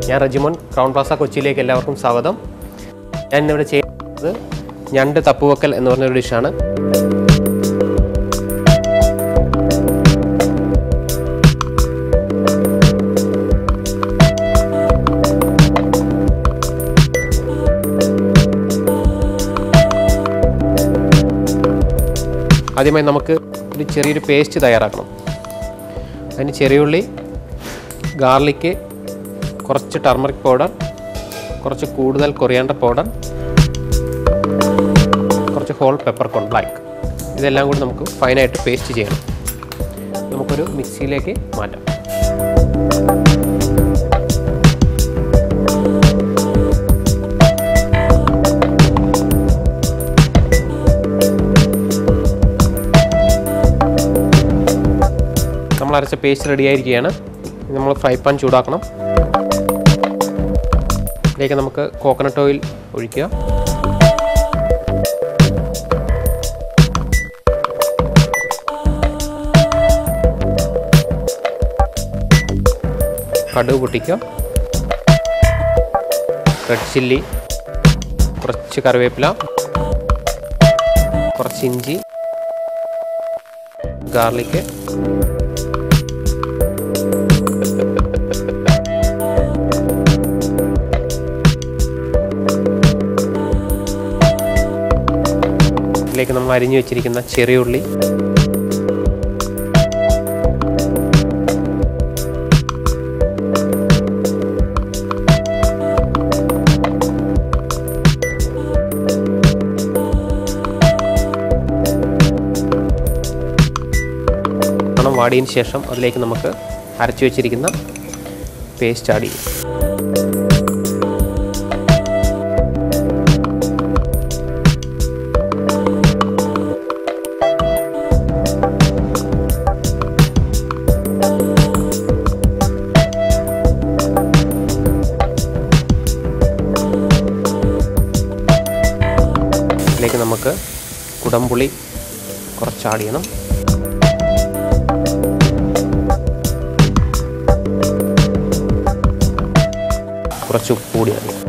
ഞാൻ Rejimon, crown Plaza കൊച്ചിയിലേക്ക് എല്ലാവർക്കും സ്വാഗതം. ഞാൻ ഇന്നിവിടെ ചെയ്യുന്നത് ഞണ്ട് തപ്പുവക്കൽ എന്ന് പറഞ്ഞൊരു ഡിഷാണ്. ആദ്യമായി നമുക്ക് ഒരു ചെറിയൊരു പേസ്റ്റ് തയ്യാറാക്കണം. അതിന് ചെറിയുള്ളി, ഗാർലിക്ക്, കുറച്ച് ടർമറിക് പൗഡർ, കുറച്ച് കൂടുതൽ കൊറിയാണ്ടർ പൗഡർ, കുറച്ച് ഹോൾ പെപ്പർകോൺ ബ്ലാക്ക്, ഇതെല്ലാം കൂടി നമുക്ക് ഫൈനായിട്ട് പേസ്റ്റ് ചെയ്യണം. നമുക്കൊരു മിക്സിയിലേക്ക് മാറ്റാം. നമ്മൾ അരച്ച പേസ്റ്റ് റെഡി ആയിരിക്കുകയാണ്. നമ്മൾ ഫ്രൈ പാൻ ചൂടാക്കണം. ഇതിലേക്ക് നമുക്ക് കോക്കനട്ട് ഓയിൽ ഒഴിക്കുക. കടുക് പൊട്ടിക്കുക. റെഡ് ചില്ലി, കുറച്ച് കറിവേപ്പില, കുറച്ച് ഇഞ്ചി, ഗാർലിക്ക്, ഇതിലേക്ക് നമ്മൾ അരിഞ്ഞു വെച്ചിരിക്കുന്ന ചെറിയ ഉള്ളി, വാടിയതിന് ശേഷം അതിലേക്ക് നമുക്ക് അരച്ചു വെച്ചിരിക്കുന്ന പേസ്റ്റ് ആഡ് ചെയ്യും. ഇതിലേക്ക് നമുക്ക് കുടംപുളി കുറച്ച് ആഡ് ചെയ്യണം. കുറച്ച് ഉപ്പ് കൂടി ആഡ് ചെയ്യണം.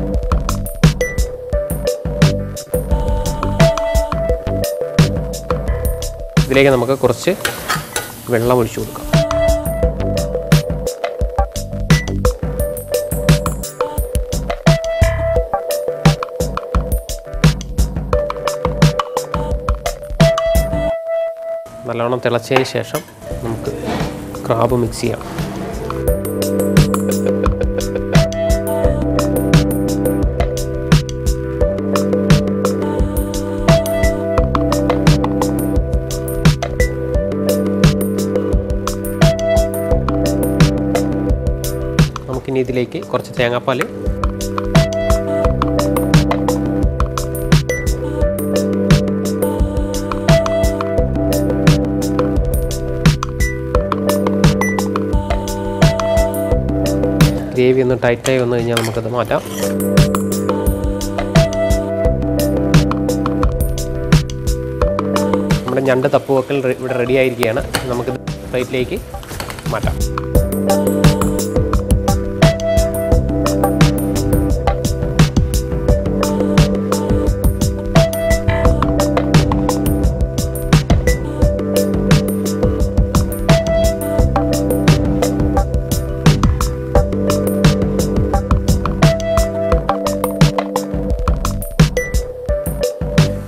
ഇതിലേക്ക് നമുക്ക് കുറച്ച് വെള്ളം ഒഴിച്ചു കൊടുക്കാം. നല്ലവണ്ണം തിളച്ചതിന് ശേഷം നമുക്ക് ക്രാബ് മിക്സ് ചെയ്യാം. നമുക്കിനി ഇതിലേക്ക് കുറച്ച് തേങ്ങാപ്പാൽ, ഗ്രേവി ഒന്ന് ടൈറ്റായി വന്നു കഴിഞ്ഞാൽ നമുക്കത് മാറ്റാം. നമ്മുടെ ഞണ്ട് തപ്പുവക്കൽ ഇവിടെ റെഡി ആയിരിക്കുകയാണ്. നമുക്കിത് പ്ലേറ്റിലേക്ക് മാറ്റാം.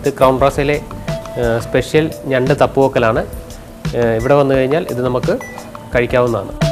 ഇത് ക്രൗൺ പ്ലാസയിലെ സ്പെഷ്യൽ ഞണ്ട് തപ്പുവക്കലാണ്. ഇവിടെ വന്നു കഴിഞ്ഞാൽ ഇത് നമുക്ക് കഴിക്കാവുന്നതാണ്.